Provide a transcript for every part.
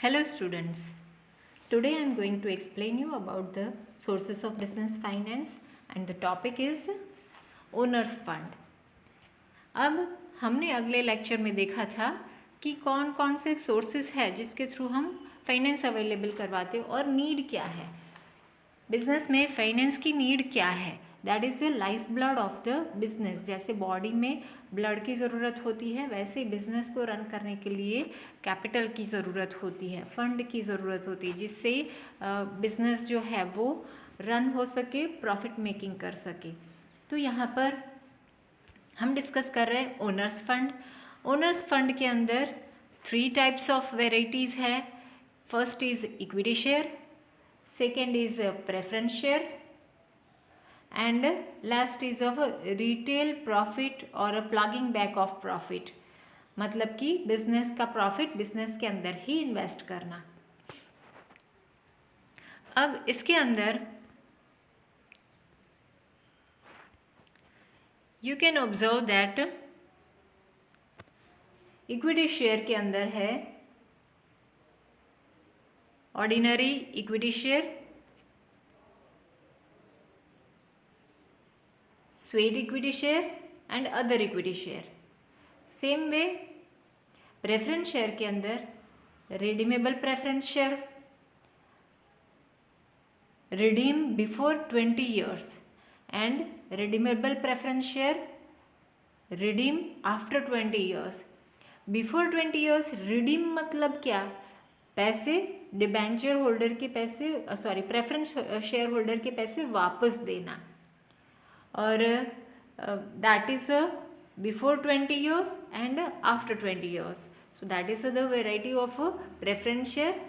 Hello students, today I am going to explain you about the sources of business finance and the topic is owners fund. अब हमने अगले lecture में देखा था कि कौन कौन से सोर्सेस है जिसके थ्रू हम फाइनेंस अवेलेबल करवाते हैं और नीड क्या है बिजनेस में, फाइनेंस की नीड क्या है, that is the life blood of the business. जैसे बॉडी में ब्लड की ज़रूरत होती है वैसे बिजनेस को रन करने के लिए कैपिटल की ज़रूरत होती है, फंड की ज़रूरत होती है, जिससे बिजनेस जो है वो रन हो सके, प्रॉफिट मेकिंग कर सके। तो यहाँ पर हम डिस्कस कर रहे हैं ओनर्स फंड। ओनर्स फंड के अंदर 3 टाइप्स ऑफ वेराइटीज़ है। First is equity share, second is a preference share and last is of a retail profit or a plugging back of profit, मतलब कि बिजनेस का profit business के अंदर ही invest करना। अब इसके अंदर you can observe that equity share के अंदर है ordinary equity share, swayed equity share and other equity share. Same way preference share के अंदर redeemable preference share, redeem before 20 years and redeemable preference share, redeem after 20 years. Before 20 years redeem मतलब क्या, पैसे debenture holder के पैसे preference share holder के पैसे वापस देना, और that is before 20 years and after 20 years. So that is the variety of preference share.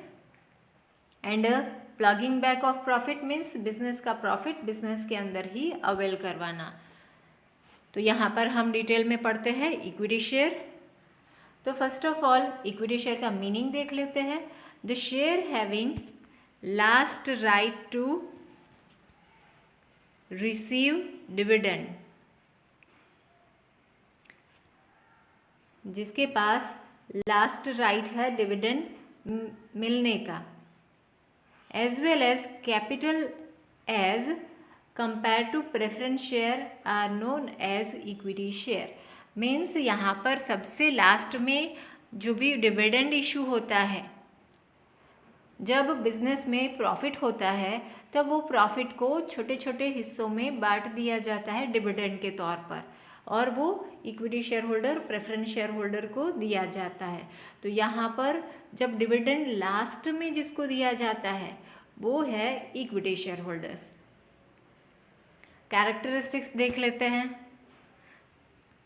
And plugging back of profit means business का प्रॉफिट बिजनेस के अंदर ही अवेल करवाना। तो यहाँ पर हम डिटेल में पढ़ते हैं इक्विटी शेयर। तो first of all equity share का मीनिंग देख लेते हैं। The share having last right to receive dividend, जिसके पास लास्ट राइट है डिविडेंड मिलने का, as well as capital as compare to preference share are known as equity share. Means यहाँ पर सबसे लास्ट में जो भी डिविडेंड इशू होता है, जब बिजनेस में प्रॉफिट होता है तब वो प्रॉफिट को छोटे छोटे हिस्सों में बांट दिया जाता है डिविडेंड के तौर पर, और वो equity share holder preference share holder को दिया जाता है। तो यहाँ पर जब डिविडेंड लास्ट में जिसको दिया जाता है वो है इक्विटी शेयर होल्डर्स। कैरेक्टरिस्टिक्स देख लेते हैं।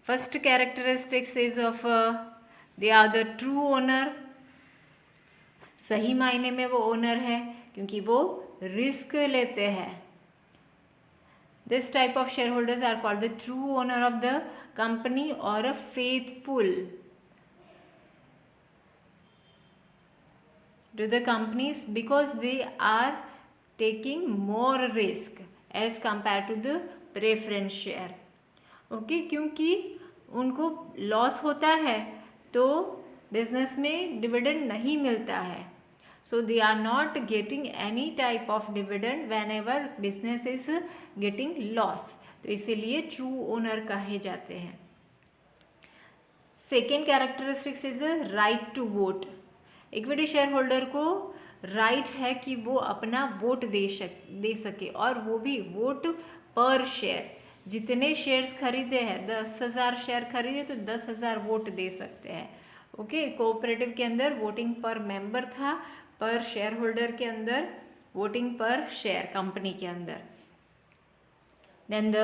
First characteristics is of they are the true owner. सही मायने में वो ओनर है क्योंकि वो रिस्क लेते हैं। This type of share holders are called the true owner of the company और a faithful to the companies because they are taking more risk as compare to the preference share. Okay, क्योंकि उनको loss होता है तो business में dividend नहीं मिलता है, so they are not getting any type of dividend whenever business is getting loss, तो इसीलिए ट्रू ओनर कहे जाते हैं। Second characteristics is right to vote. Equity share holder को राइट है कि वो अपना वोट दे सके, और वो भी वोट पर शेयर। जितने शेयर्स खरीदे हैं, 10,000 शेयर खरीदे तो 10,000 वोट दे सकते हैं। ओके, कोऑपरेटिव के अंदर वोटिंग पर मेंबर था, पर शेयर होल्डर के अंदर वोटिंग पर शेयर कंपनी के अंदर। Then the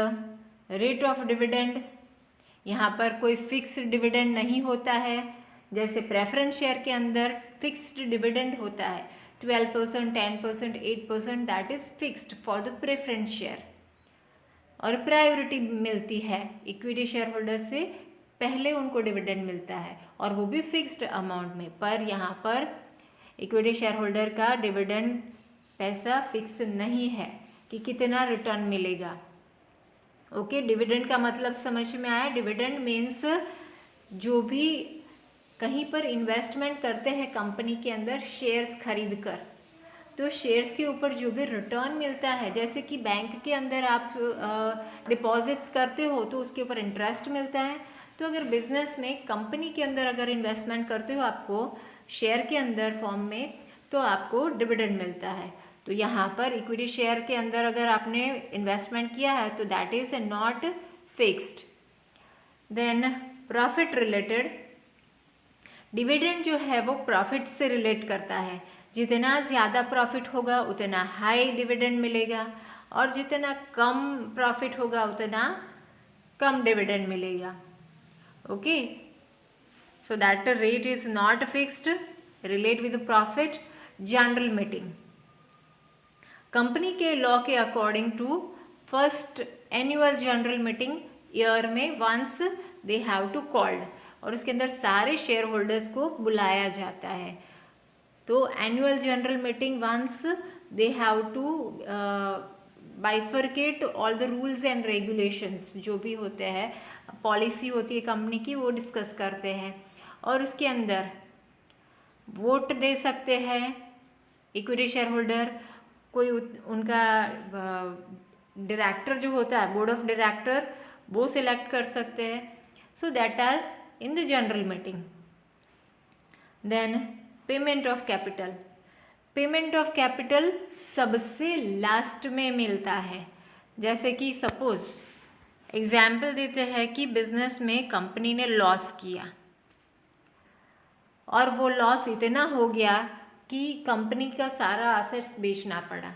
rate of dividend, यहाँ पर कोई फिक्स्ड डिविडेंड नहीं होता है। जैसे प्रेफरेंस शेयर के अंदर फिक्स्ड डिविडेंड होता है 12%, 10%, 8%, that is fixed for the preference share, और प्रायोरिटी मिलती है इक्विटी शेयर होल्डर से, पहले उनको डिविडेंड मिलता है और वो भी फिक्स्ड अमाउंट में। पर यहाँ पर इक्विटी शेयर होल्डर का डिविडेंड पैसा फिक्स नहीं है कि कितना रिटर्न मिलेगा। ओके, डिविडेंड का मतलब समझ में आया। डिविडेंड मीन्स जो भी कहीं पर इन्वेस्टमेंट करते हैं कंपनी के अंदर शेयर्स खरीद कर, तो शेयर्स के ऊपर जो भी रिटर्न मिलता है, जैसे कि बैंक के अंदर आप डिपॉजिट्स करते हो तो उसके ऊपर इंटरेस्ट मिलता है, तो अगर बिजनेस में कंपनी के अंदर अगर इन्वेस्टमेंट करते हो आपको शेयर के अंदर फॉर्म में, तो आपको डिविडेंड मिलता है। तो यहाँ पर इक्विटी शेयर के अंदर अगर आपने इन्वेस्टमेंट किया है तो that is not fixed. Then profit related, dividend जो है वो प्रॉफिट से रिलेट करता है। जितना ज़्यादा प्रॉफिट होगा उतना हाई डिविडेंड मिलेगा, और जितना कम प्रॉफिट होगा उतना कम डिविडेंड मिलेगा। Okay, so that rate is not fixed, relate with profit. General meeting, company के लॉ के according to first annual general meeting year में once they have to called, और उसके अंदर सारे शेयर होल्डर्स को बुलाया जाता है। तो annual general meeting once they have to bifurcate all the rules and regulations, जो भी होते हैं पॉलिसी होती है कंपनी की, वो डिस्कस करते हैं, और उसके अंदर वोट दे सकते हैं इक्विटी शेयर होल्डर। कोई उनका डायरेक्टर जो होता है, बोर्ड ऑफ डायरेक्टर, वो सिलेक्ट कर सकते हैं। So that are in the general meeting. Then payment of capital, payment of capital सबसे लास्ट में मिलता है। जैसे कि सपोज एग्जाम्पल देते हैं कि बिजनेस में कंपनी ने लॉस किया, और वो लॉस इतना हो गया कि कंपनी का सारा असेट्स बेचना पड़ा।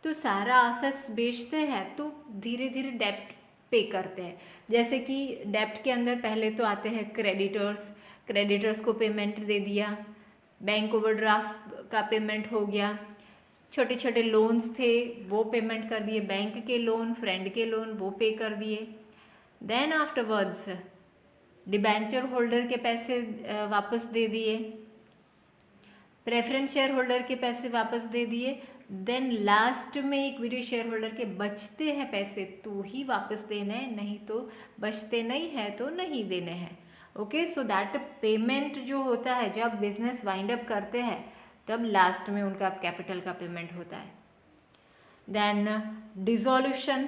तो सारा असेट्स बेचते हैं तो धीरे धीरे डेप्ट पे करते हैं। जैसे कि डेप्ट के अंदर पहले तो आते हैं क्रेडिटर्स, क्रेडिटर्स को पेमेंट दे दिया, बैंक ओवरड्राफ्ट का पेमेंट हो गया, छोटे छोटे लोन्स थे वो पेमेंट कर दिए, बैंक के लोन, फ्रेंड के लोन वो पे कर दिए। देन आफ्टरवर्ड्स डिबेंचर होल्डर के पैसे वापस दे दिए, प्रेफरेंस शेयर होल्डर के पैसे वापस दे दिए। देन लास्ट में इक्विटी शेयर होल्डर के बचते हैं पैसे तो ही वापस देने हैं, नहीं तो बचते नहीं है तो नहीं देने हैं। ओके, सो दैट पेमेंट जो होता है जब बिजनेस वाइंड अप करते हैं तब लास्ट में उनका कैपिटल का पेमेंट होता है। Then dissolution,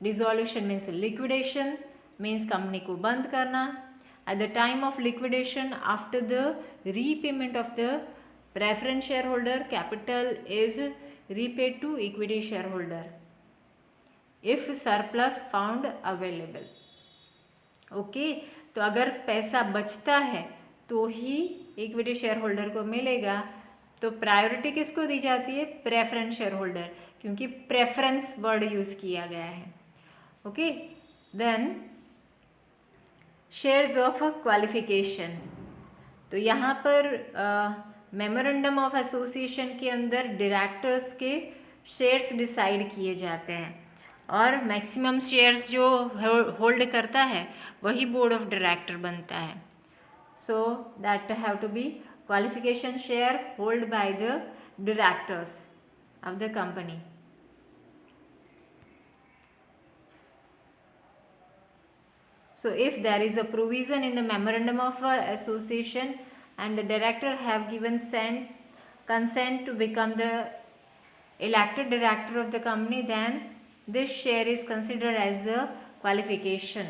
dissolution means liquidation, means company को बंद करना। At the time of liquidation after the repayment of the preference share holder, capital is repaid to equity shareholder if surplus found available। Okay, तो अगर पैसा बचता है तो ही equity share holder को मिलेगा। तो प्रायोरिटी किसको दी जाती है? प्रेफरेंस शेयर होल्डर, क्योंकि प्रेफरेंस वर्ड यूज किया गया है। Okay, then shares of qualification, तो यहाँ पर मेमोरेंडम ऑफ एसोसिएशन के अंदर डायरेक्टर्स के शेयर्स डिसाइड किए जाते हैं, और मैक्सिमम शेयर्स जो होल्ड करता है वही बोर्ड ऑफ डायरेक्टर बनता है। So that have to be qualification share hold by the directors of the company. So if there is a provision in the memorandum of association and the director have given consent to become the elected director of the company, then this share is considered as the qualification।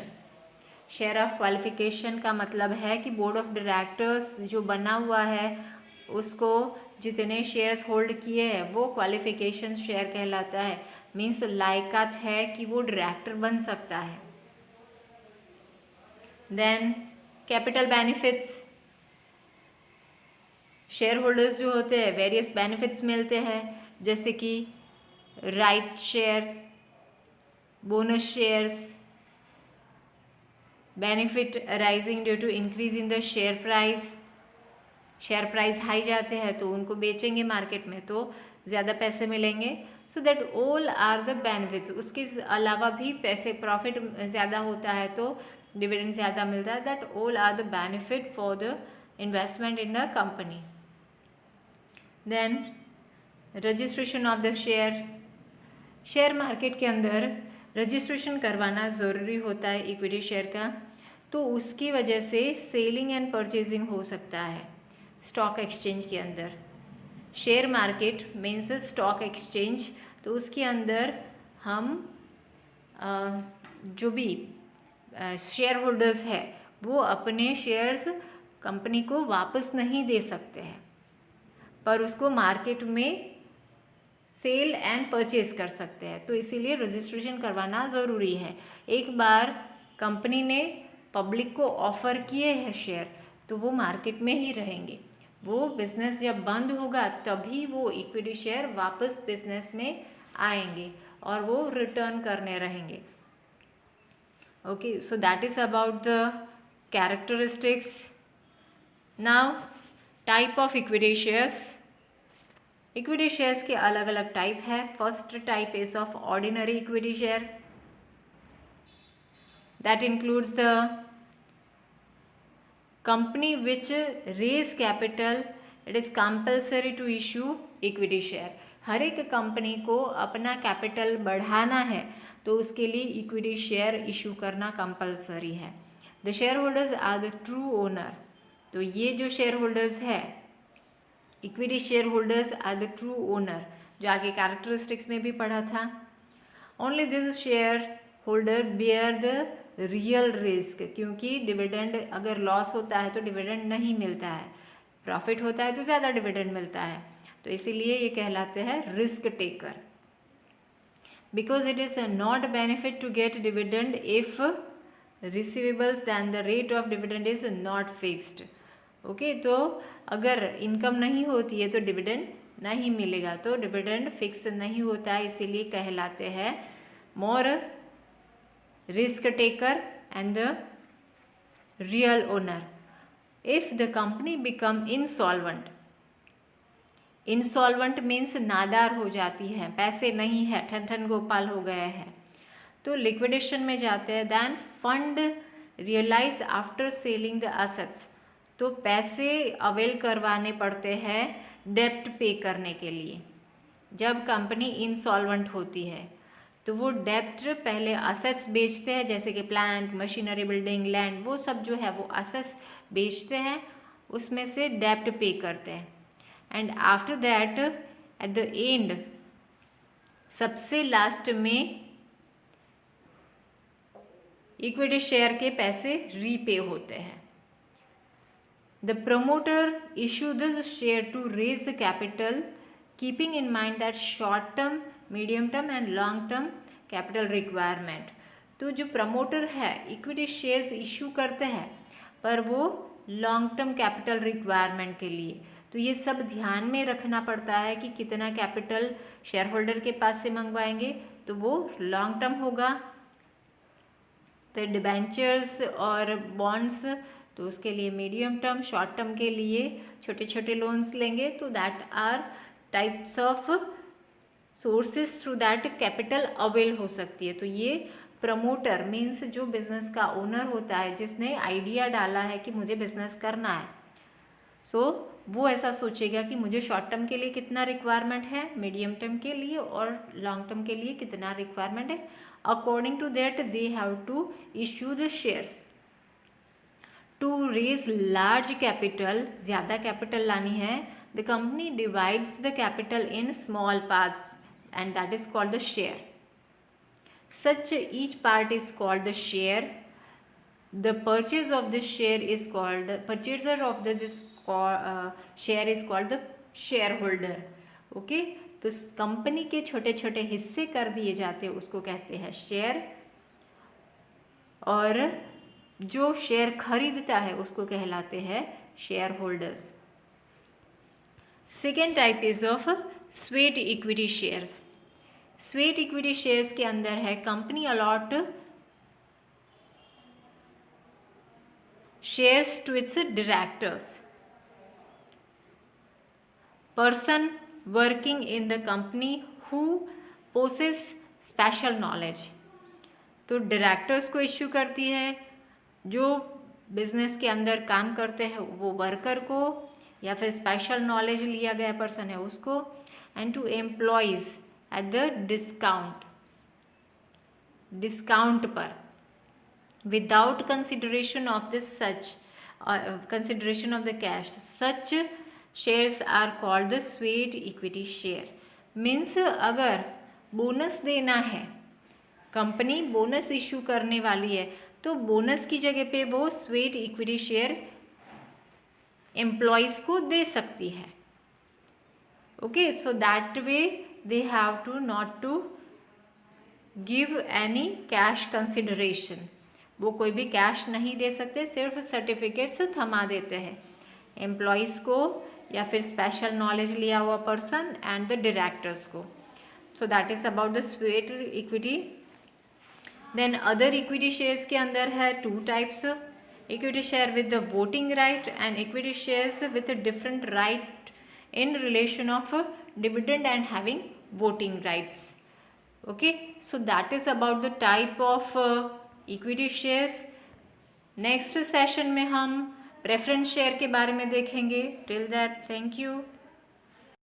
Share of qualification का मतलब है कि board of directors जो बना हुआ है उसको जितने शेयर्स होल्ड किए हैं वो क्वालिफिकेशन शेयर कहलाता है। मीन्स लायकात है कि वो डायरेक्टर बन सकता है। Then capital benefits, share holders जो होते हैं वेरियस बेनिफिट्स मिलते हैं, जैसे कि right shares, bonus shares, benefit arising due to increase in the share price. Share price high जाते हैं तो उनको बेचेंगे मार्केट में तो ज़्यादा पैसे मिलेंगे। So that all are the benefits. उसके अलावा भी पैसे प्रॉफिट ज़्यादा होता है तो डिविडेंड ज़्यादा मिलता है। That all are the benefit for the investment in the company. Then registration of the share, share market के अंदर रजिस्ट्रेशन करवाना ज़रूरी होता है इक्विटी शेयर का। तो उसकी वजह से सेलिंग एंड परचेजिंग हो सकता है स्टॉक एक्सचेंज के अंदर। Share market means stock exchange, तो उसके अंदर हम जो भी शेयर होल्डर्स है वो अपने शेयर्स कंपनी को वापस नहीं दे सकते हैं, पर उसको मार्केट में सेल एंड परचेज कर सकते हैं। तो इसीलिए रजिस्ट्रेशन करवाना ज़रूरी है। एक बार कंपनी ने पब्लिक को ऑफ़र किए हैं शेयर, तो वो मार्केट में ही रहेंगे। वो बिज़नेस जब बंद होगा तभी वो इक्विटी शेयर वापस बिज़नेस में आएंगे और वो रिटर्न करने रहेंगे। Okay, so that is about the characteristics. Now type of equity shares. Equity shares के अलग अलग टाइप है। First type is of ordinary equity shares, that includes the company which raise capital, it is compulsory to issue equity share. हर एक company को अपना capital बढ़ाना है तो उसके लिए इक्विटी शेयर इशू करना कंपल्सरी है। The share holders are the true owner, तो ये जो शेयर होल्डर्स है, equity share holders are the true owner, जो आगे कैरेक्टरिस्टिक्स में भी पढ़ा था। Only this share holder bear the real risk, क्योंकि डिविडेंड अगर लॉस होता है तो डिविडेंड नहीं मिलता है, प्रॉफिट होता है तो ज़्यादा डिविडेंड मिलता है, तो इसीलिए ये कहलाते हैं risk taker. Because it is not benefit to get dividend if receivables than the rate of dividend is not fixed. Okay, तो अगर इनकम नहीं होती है तो डिविडेंड नहीं मिलेगा, तो डिविडेंड फिक्स नहीं होता है, इसीलिए कहलाते हैं more risk taker and the real owner. If the company become insolvent, insolvent means नादार हो जाती है, पैसे नहीं है, ठन ठन गोपाल हो गए हैं, तो लिक्विडेशन में जाते हैं। Then fund realise after selling the assets, तो पैसे अवेल करवाने पड़ते हैं डेप्ट पे करने के लिए। जब कंपनी इंसॉल्वेंट होती है तो वो डेप्ट पहले असेट्स बेचते हैं, जैसे कि प्लांट, मशीनरी, बिल्डिंग, लैंड, वो सब जो है वो असेट्स बेचते हैं, उसमें से डेप्ट पे करते हैं। And after that at the end, सबसे लास्ट में इक्विटी शेयर के पैसे रीपे होते हैं। The promoter issue this share to raise the capital, keeping in mind that short term, medium term and long term capital requirement. तो जो promoter है equity shares issue करते हैं, पर वो लॉन्ग टर्म कैपिटल रिक्वायरमेंट के लिए, तो ये सब ध्यान में रखना पड़ता है कि कितना कैपिटल शेयर होल्डर के पास से मंगवाएंगे, तो वो लॉन्ग टर्म होगा। तो डिबेंचर्स और बॉन्ड्स, तो उसके लिए मीडियम टर्म, शॉर्ट टर्म के लिए छोटे छोटे लोन्स लेंगे, तो that are types of sources through that capital avail हो सकती है। तो ये प्रमोटर मीन्स जो बिजनेस का ओनर होता है, जिसने आइडिया डाला है कि मुझे बिजनेस करना है, सो वो ऐसा सोचेगा कि मुझे शॉर्ट टर्म के लिए कितना रिक्वायरमेंट है, मीडियम टर्म के लिए और लॉन्ग टर्म के लिए कितना रिक्वायरमेंट है। According to that they have to issue the shares. To raise large capital, ज़्यादा कैपिटल लानी है, the company divides the capital in small parts and that is called the share. Such each part is called the share. The purchase of this share is called, purchaser of this share is called the share holder. Okay, तो company के छोटे छोटे हिस्से कर दिए जाते हैं, उसको कहते हैं शेयर, और जो शेयर खरीदता है उसको कहलाते हैं share holders. Second type is of sweat equity shares. Sweat equity shares के अंदर है company allot shares to its directors, person working in the company who possess special knowledge. तो डायरेक्टर्स को इश्यू करती है, जो बिजनेस के अंदर काम करते हैं वो वर्कर को, या फिर स्पेशल नॉलेज लिया गया पर्सन है उसको, and to employees at the discount पर, without consideration of this such consideration of the cash. Such shares are called the sweat equity share. Means अगर बोनस देना है, कंपनी बोनस इशू करने वाली है, तो बोनस की जगह पे वो स्वेट इक्विटी शेयर एम्प्लॉयज़ को दे सकती है. Okay, so that way they have to not to give any cash consideration. वो कोई भी कैश नहीं दे सकते, सिर्फ सर्टिफिकेट्स थमा देते हैं एम्प्लॉयज़ को या फिर स्पेशल नॉलेज लिया हुआ पर्सन एंड द डायरेक्टर्स को. So that is about the sweat equity. Then other equity shares के अंदर है 2 types. Equity share with the voting right and equity shares with different right in relation of dividend and having voting rights. Okay, so that is about the type of equity shares. Next session में हम preference share के बारे में देखेंगे. Till that, thank you.